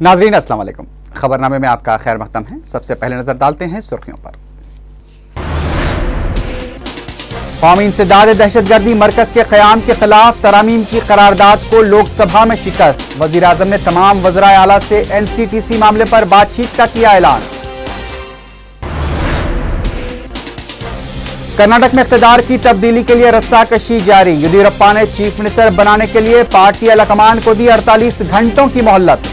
नाजरीन अस्सलाम वालेकुम। खबरनामे में आपका खैर मकदम है। सबसे पहले नजर डालते हैं सुर्खियों पर। कौमी इंसदाद दहशतगर्दी मरकज के क़याम के खिलाफ तरामीम की करारदाद को लोकसभा में शिकस्त। वज़ीर आज़म ने तमाम वज़राए आला से NCTC मामले पर बातचीत का किया ऐलान। कर्नाटक में इख्तिदार की तब्दीली के लिए रस्साकशी जारी। येदियुरप्पा ने चीफ मिनिस्टर बनाने के लिए पार्टी आलाकमान को दी 48 घंटों की मोहलत।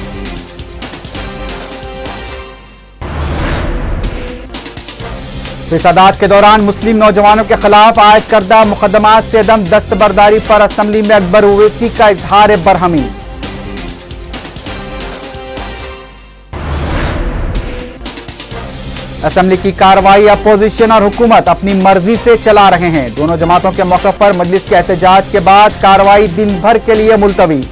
फसादात के दौरान मुस्लिम नौजवानों के खिलाफ आयद करदा मुकदमात से अदम दस्तबरदारी पर असम्बली में अकबर ओवैसी का इजहार बरहमी। असम्बली की कार्रवाई अपोजिशन और हुकूमत अपनी मर्जी से चला रहे हैं। दोनों जमातों के मौक़िफ़ पर मजलिस के एहतजाज के बाद कार्रवाई दिन भर के लिए मुलतवी।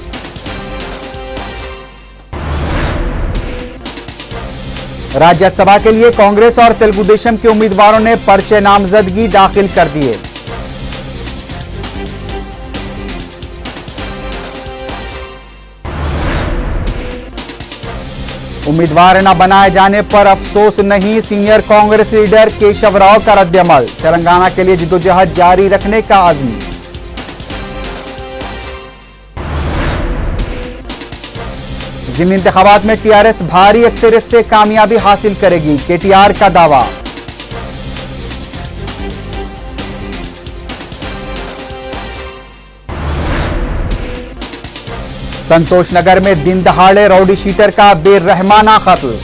राज्यसभा के लिए कांग्रेस और तेलुगु देशम के उम्मीदवारों ने पर्चे नामजदगी दाखिल कर दिए। उम्मीदवार न बनाए जाने पर अफसोस नहीं, सीनियर कांग्रेस लीडर केशव राव का रद्द-ए-अमल। तेलंगाना के लिए जिद्दोजहद जारी रखने का आज़म। ज़िमनी इंतखाबात में TRS भारी अक्सरियत से कामयाबी हासिल करेगी, KTR का दावा। संतोष नगर में दिन दहाड़े राउडी शीटर का बेरहमाना कत्ल।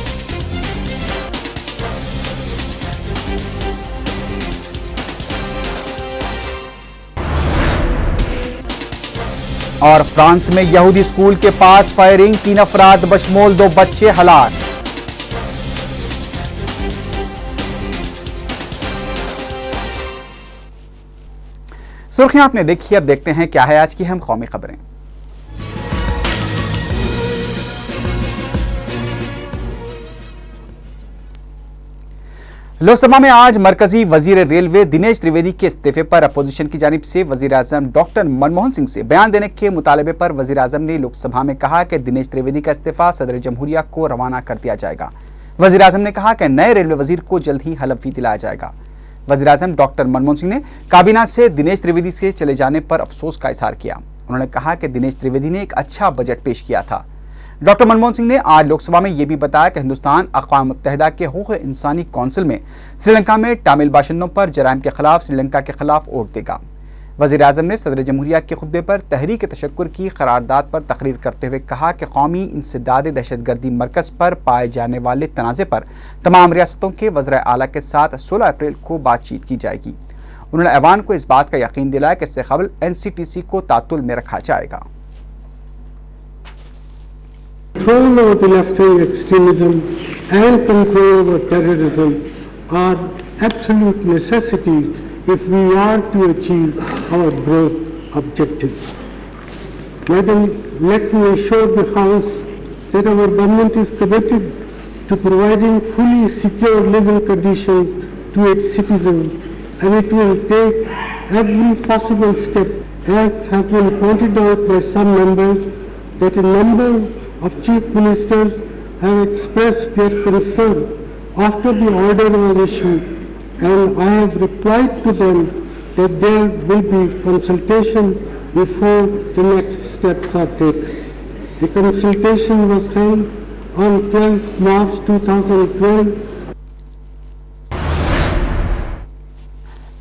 और फ्रांस में यहूदी स्कूल के पास फायरिंग, 3 अफराद बशमूल 2 बच्चे हलाक। सुर्खियां आपने देखी, अब देखते हैं क्या है आज की हम कौमी खबरें। लोकसभा में आज मरकजी वजीर रेलवे दिनेश त्रिवेदी के इस्तीफे पर अपोजिशन की जानिब से वजीर आजम डॉक्टर मनमोहन सिंह से बयान देने के मुतालबे पर वजीर आजम ने लोकसभा में कहा कि दिनेश त्रिवेदी का इस्तीफा सदर जमहूरिया को रवाना कर दिया जाएगा। वजीर आजम ने कहा कि नए रेलवे वजीर को जल्द ही हलफ भी दिलाया जाएगा। वजीर आजम डॉक्टर मनमोहन सिंह ने काबीना से दिनेश त्रिवेदी के चले जाने पर अफसोस का इजहार किया। उन्होंने कहा कि दिनेश त्रिवेदी ने एक अच्छा बजट पेश किया था। डॉक्टर मनमोहन सिंह ने आज लोकसभा में यह भी बताया कि हिंदुस्तान अक़वाम मुत्तहिदा के हुकूक़ इंसानी कौंसिल में श्रीलंका में तामिल बाशिंदों पर जराइम के खिलाफ श्रीलंका के खिलाफ वोट देगा। वज़ीर आज़म ने सदर जमहूरिया के खुतबे पर तहरीक तशक्कुर की करारदाद पर तकरीर करते हुए कहा कि कौमी इंसदाद दहशतगर्दी मरकज़ पर पाए जाने वाले तनाज़े पर तमाम रियासतों के वज़राए आला के साथ 16 अप्रैल को बातचीत की जाएगी। उन्होंने ऐवान को इस बात का यकीन दिलाया कि इससे कबल NCTC को तातुल में रखा जाएगा। Control over the left-wing extremism and control over terrorism are absolute necessities if we are to achieve our growth objectives. Madam, let me assure the House that our government is committed to providing fully secure living conditions to its citizens, and it will take every possible step, as has been pointed out by some members, that a number of chief ministers have expressed their concern after the order was issued, and I have replied to them that there will be consultation before the next steps are taken. The consultation was held on 12 March 2012.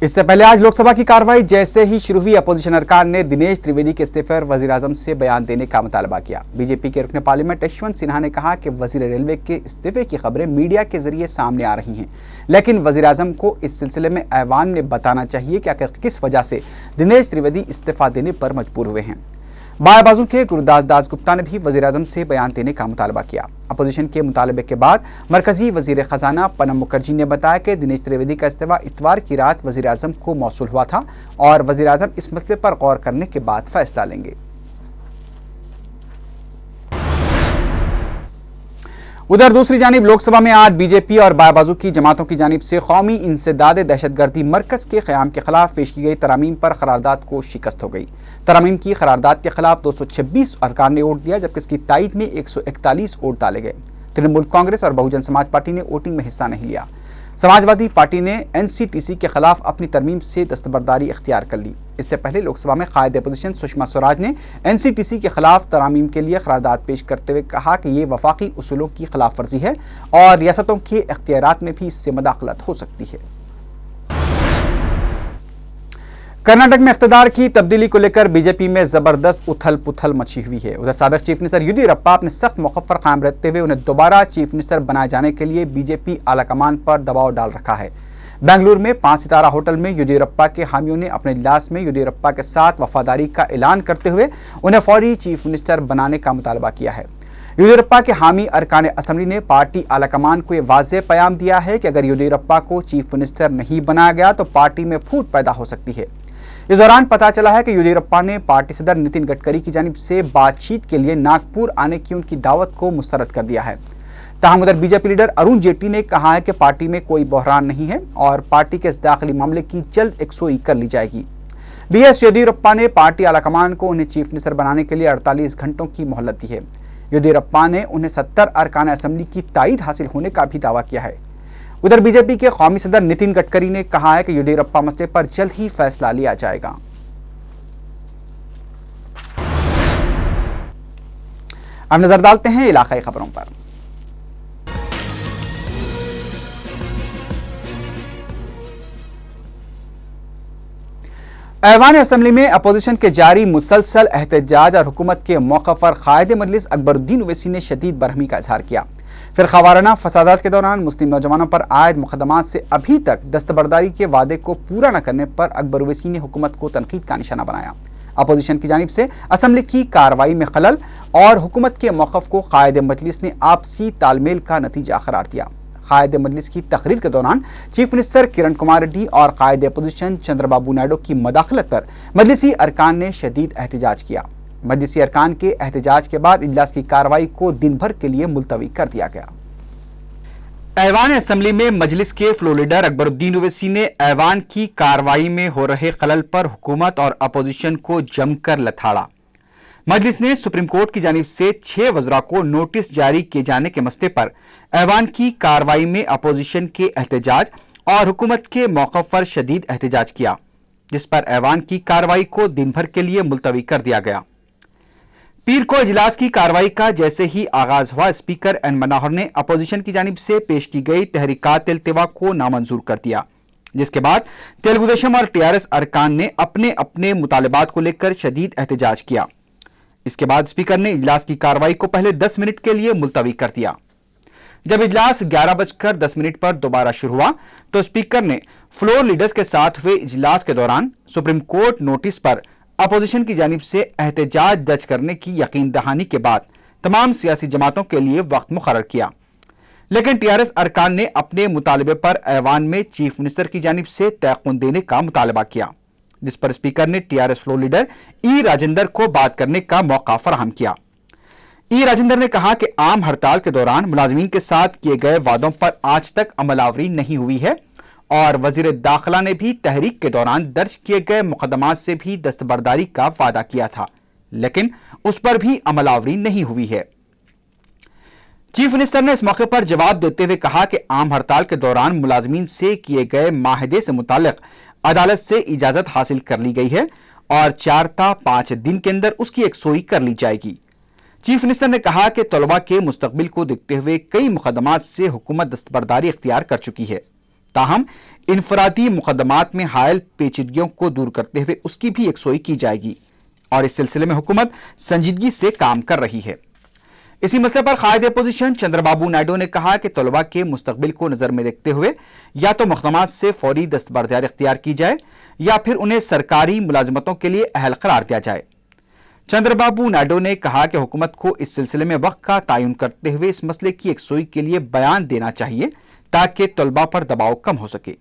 इससे पहले आज लोकसभा की कार्रवाई जैसे ही शुरू हुई, opposition अरकान ने दिनेश त्रिवेदी के इस्तीफे पर वजीर आजम से बयान देने का मुतालबा किया। बीजेपी के रुकन पार्लियामेंट यशवंत सिन्हा ने कहा कि वजीर रेलवे के इस्तीफे की खबरें मीडिया के जरिए सामने आ रही हैं, लेकिन वजीर आजम को इस सिलसिले में ऐवान में बताना चाहिए कि आखिर किस वजह से दिनेश त्रिवेदी इस्तीफा देने पर मजबूर हुए हैं। बाएं बाजू के गुरुदास दास गुप्ता ने भी वजीर आजम से बयान देने का मुतालबा किया। अपोजिशन के मुतालबे के बाद मरकजी वजीर खजाना पनम मुखर्जी ने बताया कि दिनेश त्रिवेदी का इस्तीफा इतवार की रात वजीर आजम को मौसूल हुआ था और वजीर आजम इस मसले पर गौर करने के बाद फैसला लेंगे। उधर दूसरी जानिब लोकसभा में आज बीजेपी और बायाबाजू की जमातों की जानिब से कौमी इंसदाद दहशतगर्दी मरकज के क़याम के खिलाफ पेश की गई तरामीम पर करारदाद को शिकस्त हो गई। तरामीम की करारदाद के खिलाफ 226 अरकान ने वोट दिया, जबकि इसकी तायद में 141 वोट डाले गए। तृणमूल कांग्रेस और बहुजन समाज पार्टी ने वोटिंग में हिस्सा नहीं लिया। समाजवादी पार्टी ने एनसीटीसी के खिलाफ अपनी तरमीम से दस्तबरदारी इख्तियार कर ली। इससे पहले लोकसभा में कायद अपोजिशन सुषमा स्वराज ने एनसीटीसी के खिलाफ तरामीम के लिए करारदाद पेश करते हुए कहा कि ये वफाकी उसूलों की खिलाफ वर्जी है और रियासतों के इख्तियारात में भी इससे मदाखलत हो सकती है। कर्नाटक में इख्तिदार की तब्दीली को लेकर बीजेपी में जबरदस्त उथल पुथल मची हुई है। उधर साबिक चीफ मिनिस्टर येदियुरप्पा अपने सख्त मौक़िफ़ पर कायम रहते हुए उन्हें दोबारा चीफ मिनिस्टर बनाए जाने के लिए बीजेपी आलाकमान पर दबाव डाल रखा है। बेंगलुरु में 5 सितारा होटल में येदियुरप्पा के हामियों ने अपने इजलास में येदियुरप्पा के साथ वफादारी का ऐलान करते हुए उन्हें फौरी चीफ मिनिस्टर बनाने का मुतालबा किया है। येदियुरप्पा के हामी अरकान असम्बली ने पार्टी आलाकमान को यह वाज़ेह पैगाम दिया है कि अगर येदियुरप्पा को चीफ मिनिस्टर नहीं बनाया गया तो पार्टी में फूट पैदा हो सकती है। इस दौरान पता चला है कि येदियुरप्पा ने पार्टी सदर नितिन गडकरी की जानिब से बातचीत के लिए नागपुर आने की उनकी दावत को मुस्तरद कर दिया है। ताहम उधर बीजेपी लीडर अरुण जेटली ने कहा है कि पार्टी में कोई बहरान नहीं है और पार्टी के इस दाखिली मामले की जल्द यकसुई कर ली जाएगी। बीएस येदियुरप्पा ने पार्टी आलाकमान को उन्हें चीफ मिनिस्टर बनाने के लिए 48 घंटों की मोहलत दी है। येदियुरप्पा ने उन्हें 70 अरकान असम्बली की तायद हासिल होने का भी दावा किया है। उधर बीजेपी के कौमी सदर नितिन गडकरी ने कहा है कि येदियुरप्पा मसले पर जल्द ही फैसला लिया जाएगा। अब नजर डालते हैं इलाकाई खबरों पर। ऐवान असम्बली में अपोजिशन के जारी मुसलसल एहतजाज और हुकूमत के मौके पर कायद मजलिस अकबरुद्दीन ओवैसी ने शदीद बरहमी का इजहार किया। फिरकावाराना फसादात के दौरान मुस्लिम नौजवानों पर आयद मुकदमात से अभी तक दस्तबरदारी के वादे को पूरा न करने पर अकबर ओवैसी ने हुकूमत को तनकीद का निशाना बनाया। अपोजिशन की जानिब से असम्बली की कार्रवाई में खलल और हुकूमत के मौक़िफ़ को कायद मजलिस ने आपसी तालमेल का नतीजा करार दिया। कायद मजलिस की तकरीर के दौरान चीफ मिनिस्टर किरण कुमार रेड्डी और कायद अपोजिशन चंद्रबाबू नायडू की मदाखलत पर मजलिसी अरकान ने शदीद एहतजाज किया। मजलिसी अरकान के एहतजाज के बाद इजलास की कार्रवाई को दिन भर के लिए मुलतवी कर दिया गया। ऐवान असम्बली में मजलिस के फ्लोर लीडर अकबरुद्दीन ओवैसी ने ऐवान की कार्रवाई में हो रहे खलल पर हुकूमत और अपोजिशन को जमकर लथाड़ा। मजलिस ने सुप्रीम कोर्ट की जानिब से 6 वज़रा को नोटिस जारी किए जाने के मसले पर ऐवान की कार्रवाई में अपोजिशन के एहतजाज और हुकूमत के मौक़िफ़ पर शदीद एहतजाज किया, जिस पर ऐवान की कार्रवाई को दिन भर के लिए मुलतवी कर दिया गया। पीर को इजलास की कार्रवाई का जैसे ही आगाज हुआ, स्पीकर एन मनोहर ने अपोजिशन की जानिब से पेश की गई तहरीकात इल्तिवा को नामंजूर कर दिया, जिसके बाद तेलुगु देशम और टीआरएस अरकान ने अपने अपने मुतालबात को लेकर शदीद एहतजाज किया। इसके बाद स्पीकर ने इजलास की कार्रवाई को पहले 10 मिनट के लिए मुलतवी कर दिया। जब इजलास 11:10 पर दोबारा शुरू हुआ तो स्पीकर ने फ्लोर लीडर्स के साथ हुए इजलास के दौरान सुप्रीम कोर्ट नोटिस पर अपोजिशन की जानिब से एहतजाज दर्ज करने की यकीन दहानी के बाद तमाम सियासी जमातों के लिए वक्त मुकर्रर किया, लेकिन टीआरएस अरकान ने अपने मुतालबे पर ऐवान में चीफ मिनिस्टर की जानिब से तयक़ुन देने का मुतालबा किया, जिस पर स्पीकर ने टीआरएस फ्लोर लीडर ई राजेंद्र को बात करने का मौका फराहम किया। ई राजेंद्र ने कहा कि आम हड़ताल के दौरान मुलाजमीन के साथ किए गए वादों पर आज तक अमलावरी नहीं हुई है और वजीर दाखिला ने भी तहरीक के दौरान दर्ज किए गए मुकदमात से भी दस्तबरदारी का वादा किया था, लेकिन उस पर भी अमलावरी नहीं हुई है। चीफ मिनिस्टर ने इस मौके पर जवाब देते हुए कहा कि आम हड़ताल के दौरान मुलाजमीन से किए गए माहिदे से मुताल्लिक अदालत से इजाजत हासिल कर ली गई है और 4 ता 5 दिन के अंदर उसकी यकसुई कर ली जाएगी। चीफ मिनिस्टर ने कहा कि तलबा के मुस्तकबिल को देखते हुए कई मुकदमात से हुकूमत दस्तबरदारी इख्तियार कर चुकी है, ताहम इनफरादी मुकदमात में हायल पेचीदगियों को दूर करते हुए उसकी भी यकसुई की जाएगी और इस सिलसिले में हुकूमत संजीदगी से काम कर रही है। इसी मसले पर कायद अपोजिशन चंद्रबाबू नायडू ने कहा कि तलबा के मुस्तकबिल को नजर में देखते हुए या तो मुकदमात से फौरी दस्तबरदारी इख्तियार की जाए या फिर उन्हें सरकारी मुलाजमतों के लिए अहल करार दिया जाए। चंद्रबाबू नायडू ने कहा कि हुकूमत को इस सिलसिले में वक्त का तयन करते हुए इस मसले की यकसुई के लिए बयान देना चाहिए ताकि तलबा पर दबाव कम हो सके।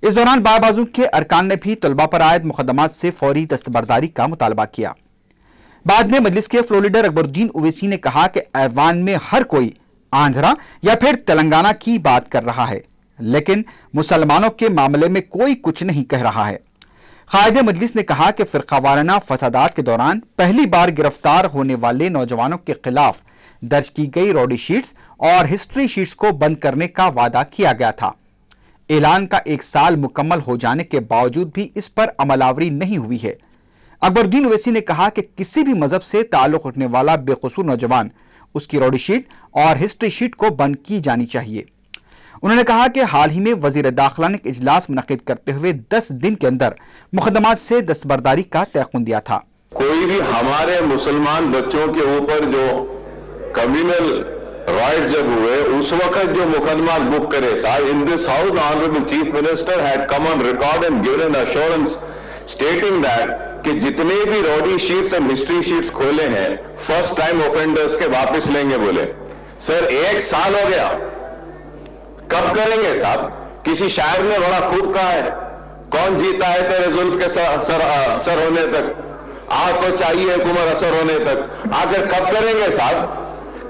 इस दौरान बाबाजू के अरकान ने भी तलबा पर आयद मुकदमात से फौरी दस्तबरदारी का मुतालबा किया। बाद में मजलिस के फ्लोर लीडर अकबरुद्दीन ओवैसी ने कहा कि ऐवान में हर कोई आंध्रा या फिर तेलंगाना की बात कर रहा है, लेकिन मुसलमानों के मामले में कोई कुछ नहीं कह रहा है। कायदे मजलिस ने कहा कि फिरकावाराना फसादात के दौरान पहली बार गिरफ्तार होने वाले नौजवानों के खिलाफ दर्ज की गई रॉडी शीट्स और हिस्ट्री शीट्स को बंद करने का वादा किया गया था। ऐलान का 1 साल मुकम्मल हो जाने के बावजूद भी इस पर अमलावरी नहीं हुई है। अकबरुद्दीन ओवैसी ने कहा कि किसी भी मजहब से ताल्लुक रखने वाला बेकसूर नौजवान, उसकी रॉडी शीट और हिस्ट्री शीट को बंद की जानी चाहिए। उन्होंने कहा कि हाल ही में वजीर दाखिला ने इजलास मुनक्किद करते हुए 10 दिन के अंदर मुकदमात से दस्तबरदारी का तयक़ुन दिया था। कोई भी हमारे मुसलमान बच्चों के ऊपर जो कम्युनल राइट जब हुए उस वक्त जो मुकदमा बुक करे साहब, in this house honourable chief minister had come on record and given an assurance stating that कि जितने भी rowdy sheets and history sheets खोले हैं फर्स्ट टाइम ऑफेंडर्स के वापस लेंगे। बोले सर 1 साल हो गया, कब करेंगे साहब? किसी शायर ने बड़ा खूब कहा है, कौन जीता है तेरे जुल्फ के सर होने तक, आग को चाहिए कुमर असर होने तक। आखिर कब करेंगे साहब?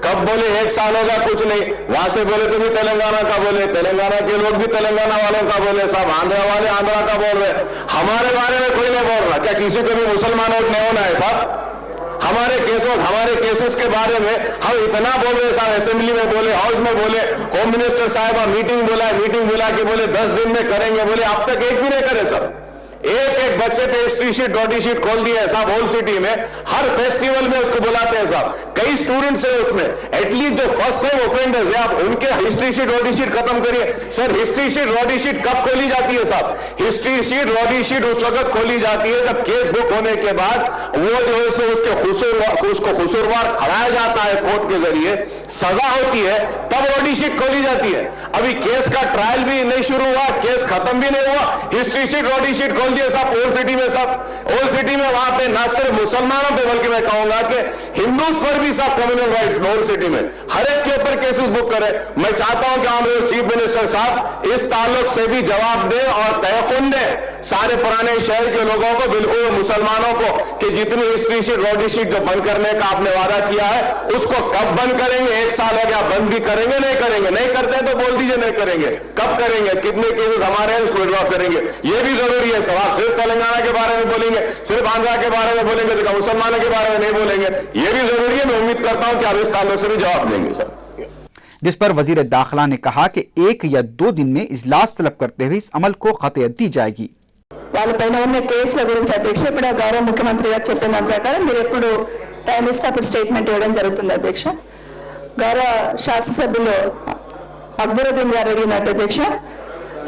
कब बोले 1 साल होगा कुछ नहीं, वहां से बोले तो भी तेलंगाना का बोले, तेलंगाना के लोग भी तेलंगाना वालों का बोले साहब, आंध्रा वाले आंध्रा का बोल रहे, हमारे बारे में कोई नहीं बोल रहा। क्या किसी को भी मुसलमान वोट नहीं होना है साहब? हमारे केसेस के बारे में हम इतना बोल रहे साहब, असेंबली में बोले, हाउस में बोले, होम मिनिस्टर साहब मीटिंग बुला के बोले 10 दिन में करेंगे, बोले अब तक एक भी नहीं करे सर। एक बच्चे पे हिस्ट्री शीट रॉडी शीट खोल दिया है साहब, होल सिटी में हर फेस्टिवल में उसको बुलाते हैं साहब। कई स्टूडेंट्स है उसमें, एटलीस्ट जो फर्स्ट टाइम ऑफेंडर्स है आप उनके हिस्ट्री शीट रॉडी शीट खत्म करिए। Sir history sheet rowdy sheet कब खोली जाती है साहब? हिस्ट्री शीट रॉडी शीट उस वक्त खोली जाती है जब केस बुक होने के बाद वो जो है उसको खुसूरवार खड़ाया जाता है कोर्ट के जरिए, सजा होती है, तब रॉडी शीट खोली जाती है। अभी केस का ट्रायल भी नहीं शुरू हुआ, केस खत्म भी नहीं हुआ, हिस्ट्री शीट रॉडी शीट खोल दिए साहब ओल्ड सिटी में। साहब ओल्ड सिटी में वहां पे ना सिर्फ मुसलमानों पे बल्कि मैं कहूंगा कि हिंदूज पर भी साहब कम्युनल राइट्स ओल्ड सिटी में हर एक के ऊपर केसेस बुक करे। मैं चाहता हूं कि ऑनरेबल चीफ मिनिस्टर साहब इस ताल्लुक से भी जवाब दें और तयखुन दें सारे पुराने शहर के लोगों को, बिल्कुल मुसलमानों को, कि जितनी हिस्ट्री शीट रॉडी शीट जो बंद करने का आपने वादा किया है उसको कब बंद करेंगे? 1 साल हो गया, बंद भी करेंगे नहीं करेंगे? नहीं करते हैं तो बोल दीजिए नहीं करेंगे, कब करेंगे? कितने केसेस हमारे हैं उसको विड्रॉ करेंगे? ये भी जरूरी है सवाल। सिर्फ तेलंगाना के बारे में बोलेंगे, सिर्फ आंध्रा के बारे में बोलेंगे तो मुसलमानों के बारे में नहीं बोलेंगे, ये भी जरूरी है। मैं उम्मीद करता हूं कि आप इस ताल्लुक से भी जवाब देंगे सर। जिस पर वजीर दाखिला ने कहा कि 1 या 2 दिन में इजलास तलब करते हुए इस अमल को खतियत दी जाएगी। వాళ్ళపైన ఉన్న కేసుల గురించి అధ్యక్ష ఇప్పుడు గౌరవ ముఖ్యమంత్రి గారు చెప్పిన దాని ప్రకారం మీరు ఎప్పుడు టైం ఇస్తే అప్పుడు స్టేట్మెంట్ ఇవ్వడం జరుగుతుంది అధ్యక్ష। గౌరవ శాసనసభ్యులు అక్బరుద్దీన్ గారు అడిగినట్టు అధ్యక్ష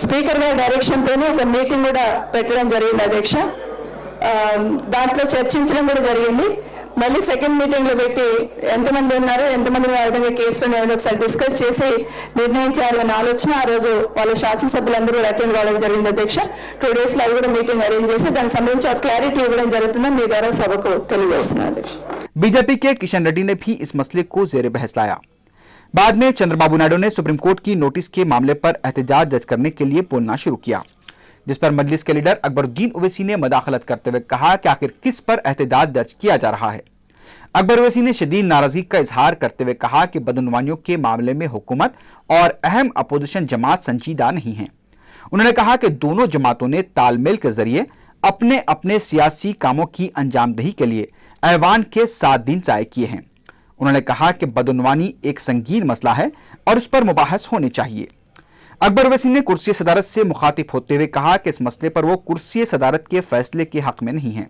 స్పీకర్ గారి డైరెక్షన్ తోనే ఒక మీటింగ్ కూడా పెట్టడం జరిగింది అధ్యక్ష। దాంట్లో చర్చించడం కూడా జరిగింది। మళ్ళీ సెకండ్ మీటింగ్ లో పెట్టి ఎంతమంది ఉన్నారు, ఎంతమంది ఆ విధంగా కేసులను ఒకసారి డిస్కస్ చేసి నిర్ణయించాలన్న ఆలోచన ఆ రోజు వాళ్ళ శాసనసభ్యులందరూ అటెండ్ కావడం జరిగింది అధ్యక్ష। 2 days లో అవి కూడా మీటింగ్ అరేంజ్ చేసి దానికి సంబంధించి ఒక క్లారిటీ ఇవ్వడం జరుగుతుందని మీ ద్వారా సభకు తెలియజేస్తున్నాను అధ్యక్ష। बीजेपी के किशन रेड्डी ने भी इस मसले को जेर बहस लाया। बाद में चंद्रबाबू नायडू ने सुप्रीम कोर्ट की नोटिस के मामले पर एहतजाज दर्ज करने के लिए बोलना शुरू किया, जिस पर मजलिस के लीडर अकबरुद्दीन ओवैसी ने मदाखलत करते हुए कहा कि आखिर किस पर एहतजाज दर्ज किया जा रहा है। अकबर ओवैसी ने शदीद नाराजगी का इजहार करते हुए कहा कि बदनवानियों के मामले में हुकूमत और अहम अपोजिशन जमात संजीदा नहीं है। उन्होंने कहा कि दोनों जमातों ने तालमेल के जरिए अपने अपने सियासी कामों की अंजामदही के लिए ऐवान के 7 दिन जाय किए हैं। उन्होंने कहा कि बदनवानी एक संगीन मसला है और उस पर मुबाहस होने चाहिए। अकबर ओवैसी ने कुर्सी सदारत से मुखातिब होते हुए कहा कि इस मसले पर वो कुर्सी सदारत के फैसले के हक में नहीं है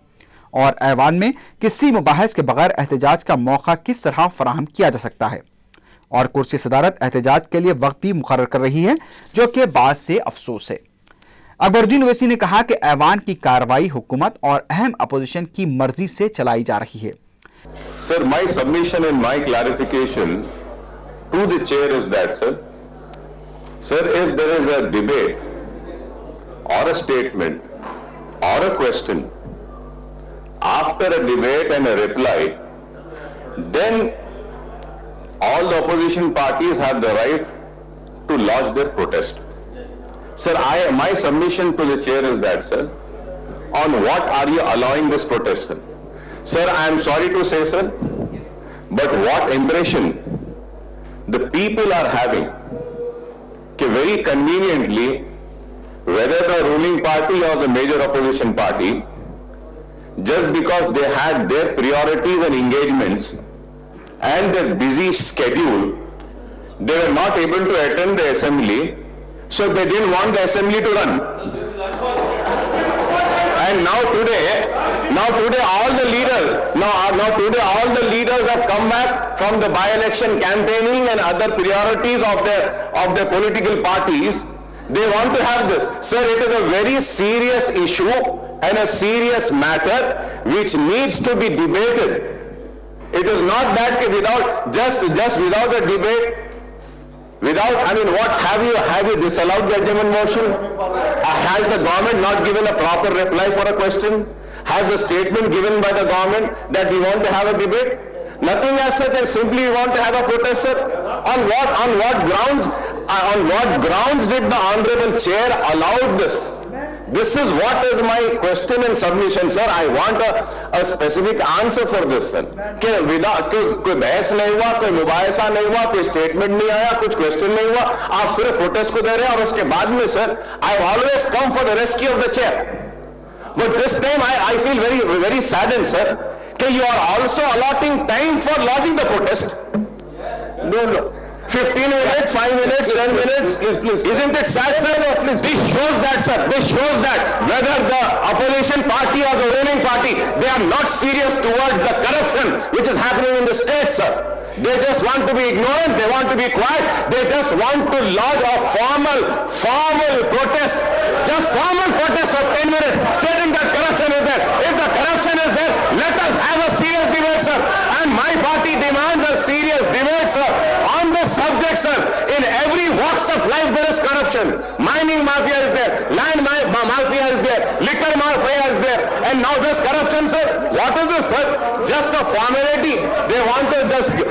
और ऐवान में किसी मुबाहस के बगैर एहतजाज का मौका किस तरह फराहम किया जा सकता है, और कुर्सी सदारत एहतजाज के लिए वक्त भी मुकर्रर कर रही है, जो कि बाद से अफसोस है। अकबरुद्दीन ओवैसी ने कहा कि ऐवान की कार्रवाई हुकूमत और अहम अपोजिशन की मर्जी से चलाई जा रही है। Sir, my submission and my clarification to the chair is that, sir, if there is a debate or a statement or a question after a debate and a reply, then all the opposition parties have the right to lodge their protest. Sir, my submission to the chair is that, sir, on what are you allowing this protest, sir? Sir, I am sorry to say, sir, but what impression the people are having, very conveniently, whether the ruling party or the major opposition party, just because they had their priorities and engagements and their busy schedule, they were not able to attend the assembly, so they didn't want the assembly to run. And now today all the leaders have come back from the by-election campaigning and other priorities of their political parties. They want to have this. Sir, it is a very serious issue and a serious matter which needs to be debated. It is not that without a debate, what have you disallowed the adjournment motion? Has the government not given a proper reply for a question? Has the statement given by the government that we want to have a debate? Nothing as such, and simply we want to have a protest, sir. On what grounds did the Honorable Chair allow this? This is what is my question and submission, sir. I want a specific answer for this, sir. कोई बहस नहीं हुआ, कोई मुबाहिसा नहीं हुआ, कोई statement नहीं आया, कुछ क्वेश्चन नहीं हुआ, आप सिर्फ प्रोटेस्ट को दे रहे हैं और उसके बाद में, sir, I always come for the rescue of the chair. But this time I feel very, very saddened, sir, that you are also allotting time for lodging the protest. No. 15 minutes, 5 minutes, 10 minutes, please. Isn't it sad, sir? This shows that, sir, whether the opposition party or the ruling party, they are not serious towards the corruption which is happening in the state, sir. They just want to be ignorant, they want to be quiet, they just want to lodge a formal protest, just formal protest of 10 minutes, stating that corruption is there. If the corruption is there, let us have a serious debate, sir. And my party demands a serious debate, sir, on this subject, sir. In every walks of life there is corruption. Mining mafia is there, land mafia is there, liquor mafia is there, and now this corruption, sir. What is this, sir? Just a formality. They want to just give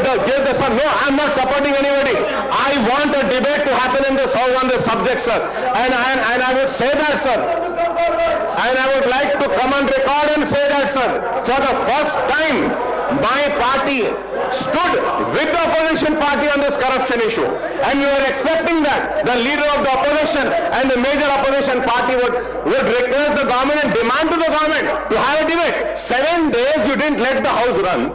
the sir. No, I'm not supporting anybody. I want a debate to happen in this house on this subject, sir. And I would say that, sir. And I would like to come on record and say that, sir, for the first time, my party stood with the opposition party on this corruption issue. And we were expecting that the leader of the opposition and the major opposition party would request the government and demand to the government to have a debate. 7 days you didn't let the house run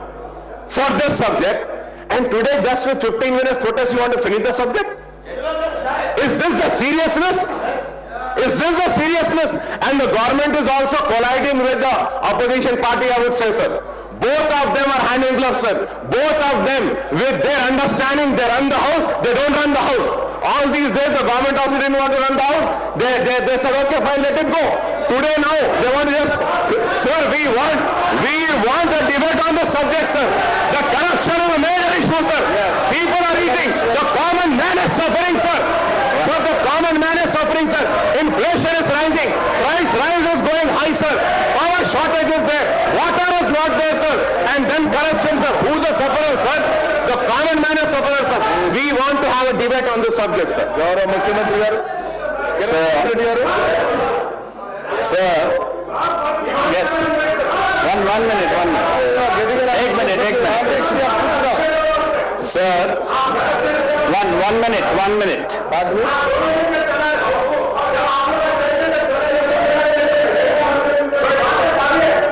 for this subject, and today just with 15 minutes protest you want to finish the subject? Is this the seriousness? Is this the seriousness? And the government is also colliding with the opposition party, I would say, sir. Both of them are hand in glove, sir. Both of them, with their understanding, they run the house, they don't run the house. All these days, the government also didn't want to run the house. They said, okay, fine, let it go. Today now, they want to just, sir, we want a debate on the subject, sir. The corruption is a major issue, sir. People are eating. The common man is suffering, sir. So the common man is suffering, sir. Inflation is rising. Price rise is going high, sir. Power shortage is there. Water is not there, sir. And then corruption, sir. Who's the sufferer, sir? The common man is sufferer, sir. We want to have a debate on this subject, sir. Sir. Yes. One minute. एक minute. Sir. One minute.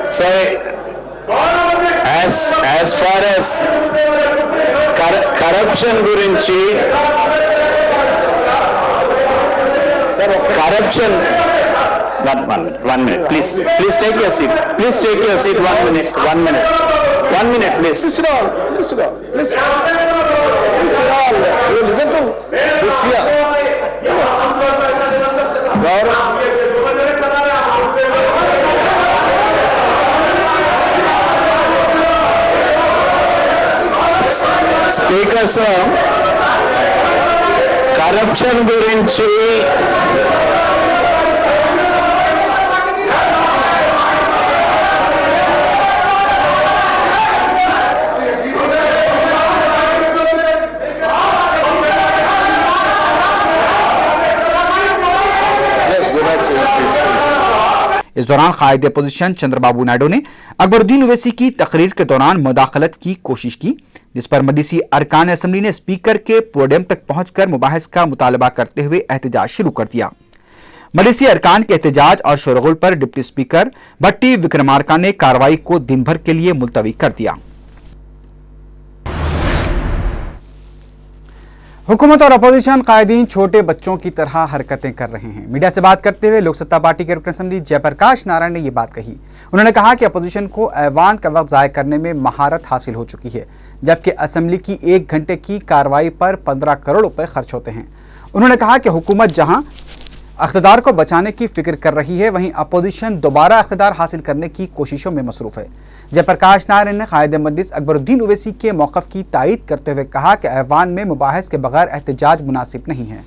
Sir, as far as corruption గురించి, corruption. One minute, please take your seat. 1 minute. 1 minute, please. Listen all. You listen to this here. Speaker, sir, corruption గురించి इस दौरान कायद opposition Chandrababu Naidu ने अकबरुद्दीन ओवैसी की तकरीर के दौरान मुदाखलत की कोशिश की, जिस पर मजलिसी अरकान असम्बली ने स्पीकर के पोडियम तक पहुंचकर मुबाहिस का मुतालबा करते हुए एहतजाज शुरू कर दिया। मजलिसी अरकान के एहतजाज और शोरगुल पर डिप्टी स्पीकर भट्टी विक्रमार्का ने कार्रवाई को दिन भर के लिए मुलतवी कर दिया। हुकूमत और अपोजिशन कायदीन छोटे बच्चों की तरह हरकतें कर रहे हैं। मीडिया से बात करते हुए लोक सत्ता पार्टी के रुकन असेंबली जयप्रकाश नारायण ने यह बात कही। उन्होंने कहा कि अपोजिशन को ऐवान का वक्त ज़ाय करने में महारत हासिल हो चुकी है, जबकि असेंबली की 1 घंटे की कार्रवाई पर 15 करोड़ रुपए खर्च होते हैं। उन्होंने कहा कि हुकूमत जहां इख्तिदार को बचाने की फिक्र कर रही है, वहीं अपोजिशन दोबारा इख्तिदार हासिल करने की कोशिशों में मसरूफ है। जयप्रकाश नारायण ने कायद मजलिस अकबरुद्दीन ओवैसी के मौक़िफ़ की तायीद करते हुए कहा कि ऐवान में मुबाहिस के बगैर एहतजाज मुनासिब नहीं है।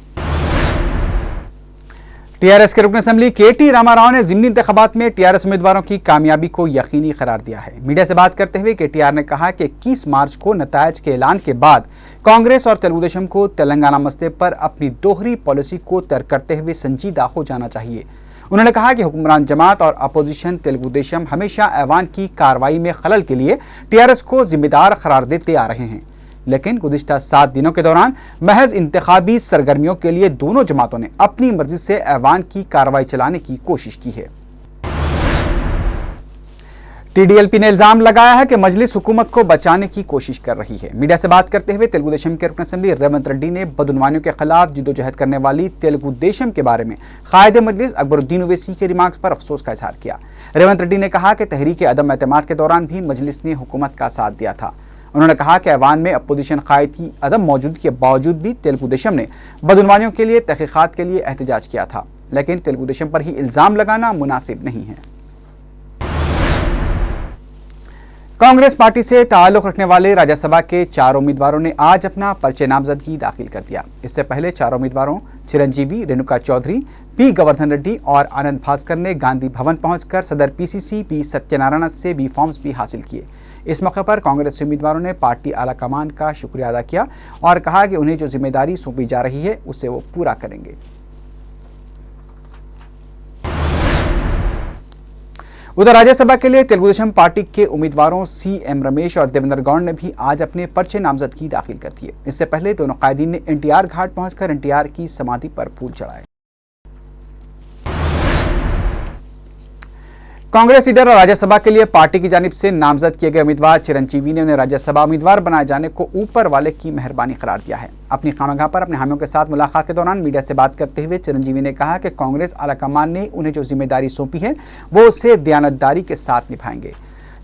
टीआरएस के रुकन असेंबली के.टी. रामाराव ने ज़िमनी इंतखाबात में टीआरएस उम्मीदवारों की कामयाबी को यकीनी करार दिया है। मीडिया से बात करते हुए के.टी.आर. ने कहा कि 21 मार्च को नतायज के ऐलान के बाद कांग्रेस और तेलुगु देशम को तेलंगाना मसले पर अपनी दोहरी पॉलिसी को तर्क करते हुए संजीदा हो जाना चाहिए। उन्होंने कहा कि हुक्मरान जमात और अपोजिशन तेलुगु देशम हमेशा ऐवान की कार्रवाई में खलल के लिए टीआरएस को जिम्मेदार करार देते आ रहे हैं, लेकिन गुज़िश्ता 7 दिनों के दौरान महज इंतखाबी सरगर्मियों के लिए दोनों जमातों ने अपनी मर्जी से ऐवान की कार्रवाई चलाने की कोशिश की है। टीडीएलपी ने इल्जाम लगाया है कि मजलिस हुकूमत को बचाने की कोशिश कर रही है। मीडिया से बात करते हुए तेलुगु देशम के रुकन असेंबली रेवंत रेड्डी ने बदउनवानियों के खिलाफ जिद्दोजहद करने वाली तेलुगु देशम के बारे में कायद मजलिस अकबरुद्दीन ओवैसी के रिमार्क्स पर अफसोस का इजहार किया। रेवंत रेड्डी ने कहा कि तहरीक अदम एतमाद के दौरान भी मजलिस ने हुकूमत का साथ दिया था। उन्होंने कहा कि ऐवान में अपोजिशन कायद की अदम मौजूदगी के बावजूद भी तेलुगु देशम ने बदउनवानियों के लिए तहकीकात के लिए एहतजाज किया था, लेकिन तेलुगु देशम पर ही इल्जाम लगाना मुनासिब नहीं है। कांग्रेस पार्टी से ताल्लुक रखने वाले राज्यसभा के 4 उम्मीदवारों ने आज अपना पर्चे नामजदगी दाखिल कर दिया। इससे पहले 4 उम्मीदवारों चिरंजीवी, रेणुका चौधरी, पी गोवर्धन रेड्डी और आनंद भास्कर ने गांधी भवन पहुंचकर सदर पीसीसी पी सत्यनारायण से बी फॉर्म्स भी हासिल किए। इस मौके पर कांग्रेस उम्मीदवारों ने पार्टी आला कमान का शुक्रिया अदा किया और कहा कि उन्हें जो जिम्मेदारी सौंपी जा रही है उसे वो पूरा करेंगे। उधर राज्यसभा के लिए तेलुगु देशम पार्टी के उम्मीदवारों सी.एम. रमेश और देवेंद्र गौड़ ने भी आज अपने पर्चे नामजदगी दाखिल कर दिए। इससे पहले दोनों कायदीन ने एनटीआर घाट पहुंचकर एनटीआर की समाधि पर फूल चढ़ाए। कांग्रेस लीडर और राज्यसभा के लिए पार्टी की जानिब से नामजद किए गए उम्मीदवार चिरंजीवी ने उन्हें राज्यसभा उम्मीदवार बनाए जाने को ऊपर वाले की मेहरबानी करार दिया है। अपनी खामगाह पर अपने हामियों के साथ मुलाकात के दौरान मीडिया से बात करते हुए चिरंजीवी ने कहा कि कांग्रेस आलाकमान ने उन्हें जो जिम्मेदारी सौंपी है वो उसे दयानतदारी के साथ निभाएंगे।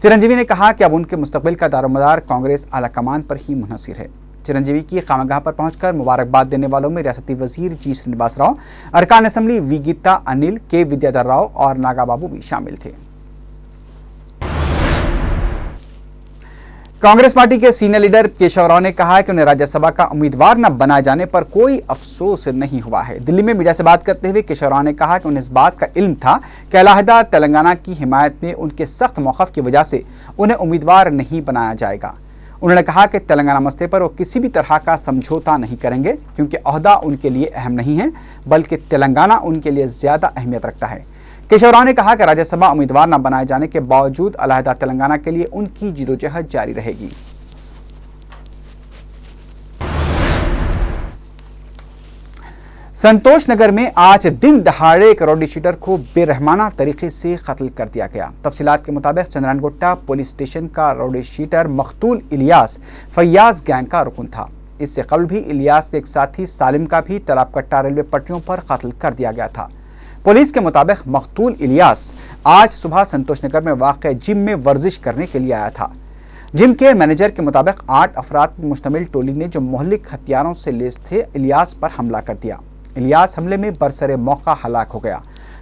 चिरंजीवी ने कहा कि अब उनके मुस्तकबिल का दारोमदार कांग्रेस आलाकमान पर ही मुनहसिर है। चिरंजीवी की खामगाह पर पहुंचकर मुबारकबाद देने वालों में रियासती वजीर जी श्रीनिवास राव, अरकान असेंबली वी गीता अनिल, के विद्याधर राव और नागा बाबू भी शामिल थे। कांग्रेस पार्टी के सीनियर लीडर केशव राव ने कहा कि उन्हें राज्यसभा का उम्मीदवार न बनाए जाने पर कोई अफसोस नहीं हुआ है। दिल्ली में मीडिया से बात करते हुए केशव राव ने कहा कि उन्हें इस बात का इल्म था कि अलहदा तेलंगाना की हिमायत में उनके सख्त मौक़िफ़ की वजह से उन्हें उम्मीदवार नहीं बनाया जाएगा। उन्होंने कहा कि तेलंगाना मसले पर वो किसी भी तरह का समझौता नहीं करेंगे, क्योंकि ओहदा उनके लिए अहम नहीं है, बल्कि तेलंगाना उनके लिए ज़्यादा अहमियत रखता है। केशव राव ने कहा कि राज्यसभा उम्मीदवार न बनाए जाने के बावजूद अलहदा तेलंगाना के लिए उनकी जिदोजहद जारी रहेगी। संतोष नगर में आज दिन दहाड़े एक रौडी शीटर को बेरहमाना तरीके से कत्ल कर दिया गया। तफसीलात के मुताबिक चंद्रानगुट्टा पुलिस स्टेशन का रौडी शीटर मखतूल इलियास फैयाज गैंग का रुकन था। इससे कबल भी इलियास के एक साथी सालिम का भी तालाब कट्टा रेलवे पटरियों पर कत्ल कर दिया गया था। पुलिस के मुताबिक मखतूल इलियास आज सुबह संतोष नगर में वाक़ जिम में वर्जिश करने के लिए आया था। जिम के मैनेजर के मुताबिक 8 अफराद पर मुश्तमिल टोली ने जो मोहल्लिक हथियारों से लैस थे इलियास पर हमला कर दिया। इलियास हमले में बरसरे मौका हलाक हो गया।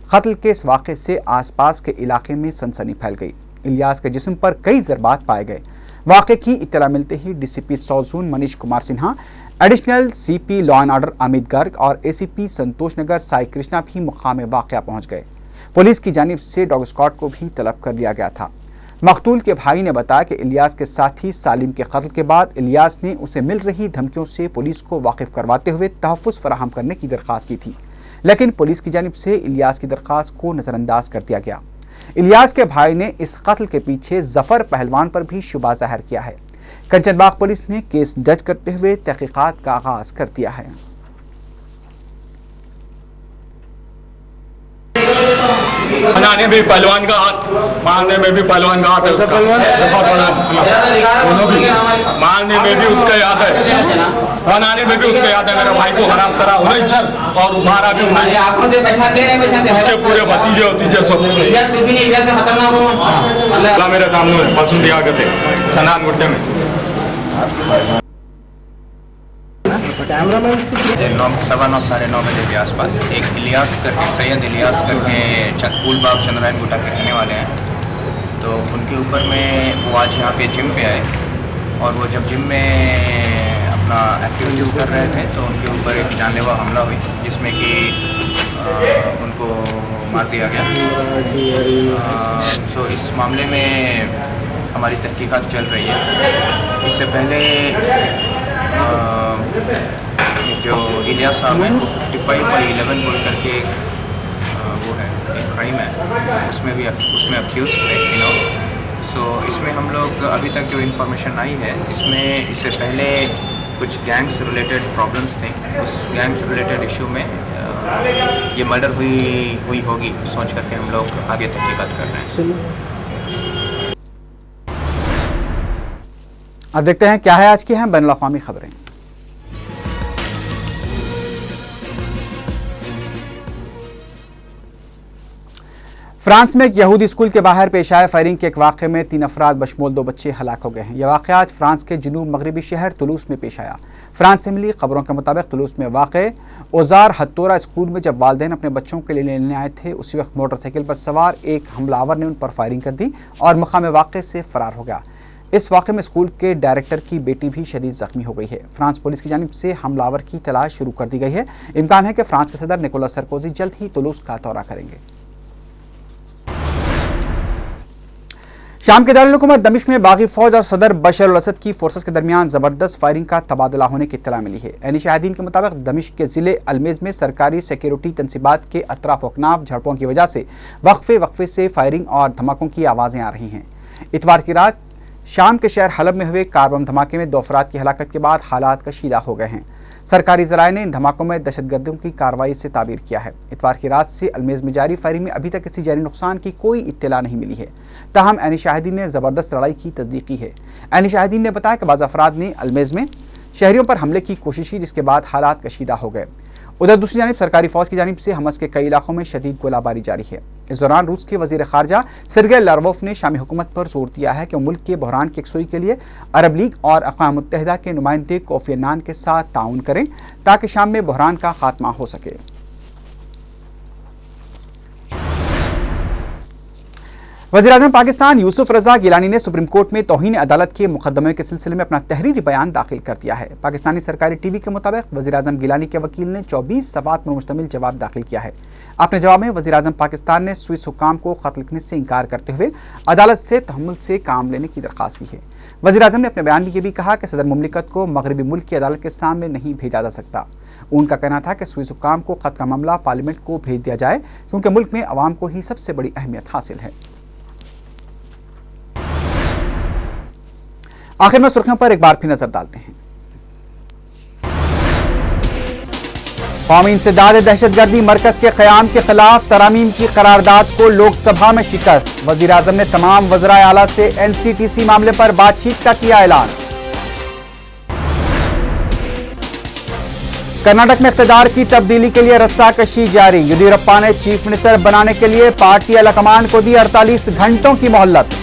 कत्ल के इस वाक़े से आसपास के इलाके में सनसनी फैल गई। इलियास के जिस्म पर कई ज़रबात पाए गए। वाक़े की इत्तला मिलते ही DCP south zone Manish Kumar Sinha, additional CP law and order Amit Garg और एसीपी संतोष नगर साई कृष्णा भी मुकाम वाक़या पहुंच गए। पुलिस की जानिब से डॉग स्क्वाड को भी तलब कर लिया गया था। मकतूल के भाई ने बताया कि इलियास के साथी सालिम के कत्ल के बाद इलियास ने उसे मिल रही धमकियों से पुलिस को वाकिफ करवाते हुए तहफ़्फ़ुज़ फराहम करने की दरख्वास्त की थी, लेकिन पुलिस की जानिब से इलियास की दरख्वास्त को नज़रअंदाज कर दिया गया। इलियास के भाई ने इस कत्ल के पीछे जफर पहलवान पर भी शुबा जाहिर किया है। कंचनबाग पुलिस ने केस दर्ज करते हुए तहकीकात का आगाज कर दिया है। बनाने में पहलवान का हाथ, मारने में भी पहलवान का हाथ है उसका। दोनों भी मारने में भी उसका याद है, बनाने में भी उसका याद है। मेरे भाई को हराम करा उन्नीस और मारा भी उन्नीस, उसके पूरे भतीजे होतीजे सब मेरे सामने परसों दिया करते चंदान गुर्दे में। 9:15 साढ़े 9 बजे के आसपास एक इलियास करके, सैयद इलियास करके फूलबाग चंद्रायन गुटा के रहने वाले हैं। तो उनके ऊपर में वो आज यहाँ पे जिम पे आए और वो जब जिम में अपना एक्टिविटीज़ कर रहे थे तो उनके ऊपर एक जानलेवा हमला हुई जिसमें कि उनको मार दिया गया। सो इस मामले में हमारी तहकीकात चल रही है। इससे पहले जो इलियास साहब हैं वो 55/11 बोल करके वो है एक क्राइम है, उसमें अक्यूज़ थे सो इसमें हम लोग अभी तक जो इन्फॉर्मेशन आई है इसमें इससे पहले कुछ गैंग्स रिलेटेड प्रॉब्लम्स थे। उस गैंग्स रिलेटेड इशू में ये मर्डर हुई होगी सोच करके हम लोग आगे तहकीकात कर रहे हैं। अब देखते हैं क्या है आज की अहम बैनुल-अक़वामी खबरें। फ्रांस में एक यहूदी स्कूल के बाहर पेश आए फायरिंग के एक वाक़े में 3 अफराद बशमूल 2 बच्चे हलाक हो गए हैं। यह वाक़या आज फ्रांस के जनूब मगरबी शहर तुलूस में पेश आया। फ्रांस से मिली खबरों के मुताबिक तुलूस में वाक़े ओजार हत्तोरा स्कूल में जब वालिदैन अपने बच्चों के लिए लेने आए थे उसी वक्त मोटरसाइकिल पर सवार एक हमलावर ने उन पर फायरिंग कर दी और मकाम वाक़े से फरार हो गया। इस वाक़े में स्कूल के डायरेक्टर की बेटी भी शदीद जख्मी हो गई है। फ्रांस पुलिस की जानिब से हमलावर की तलाश शुरू कर दी गई है। इम्कान है कि फ्रांस के सदर निकोलस सरकोजी जल्द ही तुलूस का दौरा करेंगे। शाम के दारुल हुकूमत दमिश्क में बागी फौज और सदर बशर अल असद की फोर्सेस के दरमियान जबरदस्त फायरिंग का तबादला होने की इत्तला मिली है। ऐनी शाहिदीन के मुताबिक दमिश्क के जिले अलमेज में सरकारी सिक्योरिटी तंसीबात के अतराफ अकनाफ झड़पों की वजह से वक्फे से फायरिंग और धमाकों की आवाजें आ रही हैं। इतवार की रात शाम के शहर हलब में हुए कार बम धमाके में 2 अफराद की हलाकत के बाद हालात कशीदा हो गए हैं। सरकारी ज़राए ने इन धमाकों में दहशतगर्दों की कार्रवाई से ताबीर किया है। इतवार की रात से अलमेज में जारी फायरिंग में अभी तक किसी जानी नुकसान की कोई इत्तला नहीं मिली है। ताहम ऐनी शाहिदीन ने ज़बरदस्त लड़ाई की तस्दीक की है। ऐनी शाहिदीन ने बताया कि बाज़ अफराद ने अलमेज में शहरियों पर हमले की कोशिश की जिसके बाद हालात कशीदा हो गए। उधर दूसरी जानिब सरकारी फौज की जानिब से हमस के कई इलाकों में शदीद गोलाबारी जारी है। इस दौरान रूस के वजीर खारजा सर्गेई लावरोव ने शामी हुकूमत पर जोर दिया है कि मुल्क के बहरान की यकसुई के लिए अरब लीग और अक़वाम मुत्तहिदा के नुमाइंदे कोफी अन्नान के साथ ताउन करें ताकि शाम में बहरान का खात्मा हो सके। वज़ीर-ए-आज़म पाकिस्तान यूसुफ रज़ा गिलानी ने सुप्रीम कोर्ट में तौहीन अदालत के मुकदमे के सिलसिले में अपना तहरीरी बयान दाखिल कर दिया है। पाकिस्तानी सरकारी टीवी के मुताबिक वज़ीर-ए-आज़म गिलानी के वकील ने 24 सवाल पर मुश्तमिल जवाब दाखिल किया है। अपने जवाब में वज़ीर-ए-आज़म पाकिस्तान ने स्विस हुक्काम को खत लिखने से इनकार करते हुए अदालत से तहम्मुल से काम लेने की दरख्वास्त की है। वज़ीर-ए-आज़म ने अपने बयान में यह भी कहा कि सदर मुमलिकत को मगरबी मुल्क की अदालत के सामने नहीं भेजा जा सकता। उनका कहना था कि स्विस हुक्काम को खत का मामला पार्लियामेंट को भेज दिया जाए क्योंकि मुल्क में अवाम को ही सबसे बड़ी अहमियत हासिल है। आखिर में सुर्खियों पर एक बार फिर नजर डालते हैं। कौमी इंसदाद दहशतगर्दी मरकज के क़याम के खिलाफ तरामीम की करारदाद को लोकसभा में शिकस्त। वज़ीर-ए-आज़म ने तमाम वज़राए आला से NCTC मामले पर बातचीत का किया ऐलान। कर्नाटक में इख्तिदार की तब्दीली के लिए रस्साकशी जारी। येदियुरप्पा ने चीफ मिनिस्टर बनाने के लिए पार्टी आलाकमान को दी 48 घंटों की मोहलत।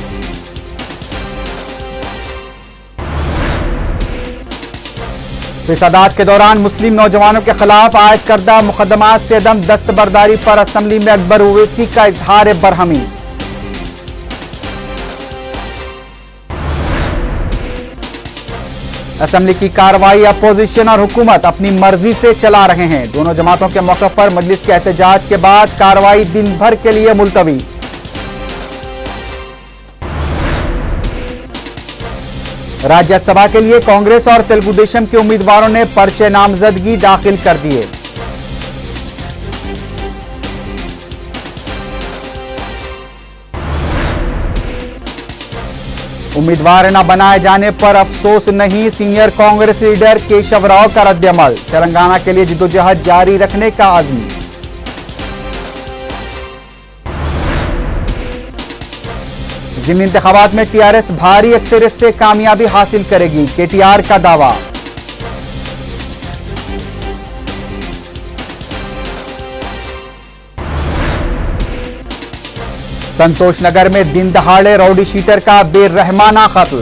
फसादात के दौरान मुस्लिम नौजवानों के खिलाफ आयद करदा मुकदमात से अदम दस्तबरदारी पर असम्बली में अकबर ओवैसी का इजहार बरहमी। असम्बली की कार्रवाई अपोजिशन और हुकूमत अपनी मर्जी से चला रहे हैं। दोनों जमातों के मौके पर मजलिस के एहतजाज के बाद कार्रवाई दिन भर के लिए मुलतवी। राज्यसभा के लिए कांग्रेस और तेलुगु देशम के उम्मीदवारों ने पर्चे नामजदगी दाखिल कर दिए। उम्मीदवार न बनाए जाने पर अफसोस नहीं, सीनियर कांग्रेस लीडर केशव राव का रद्द-ए-अमल। तेलंगाना के लिए जिद्दोजहद जारी रखने का आज़म। ज़िमनी इंतखाबात में टीआरएस भारी अक्सरियत से कामयाबी हासिल करेगी, केटीआर का दावा। संतोष नगर में दिन दहाड़े राउडी शीटर का बेरहमाना कत्ल।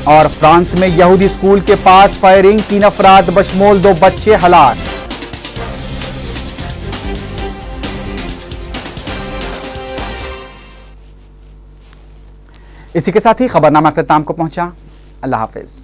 और फ्रांस में यहूदी स्कूल के पास फायरिंग, 3 अफराद बशमूल 2 बच्चे हलाक। इसी के साथ ही खबरनामा अख्ताम को पहुंचा। अल्लाह हाफिज।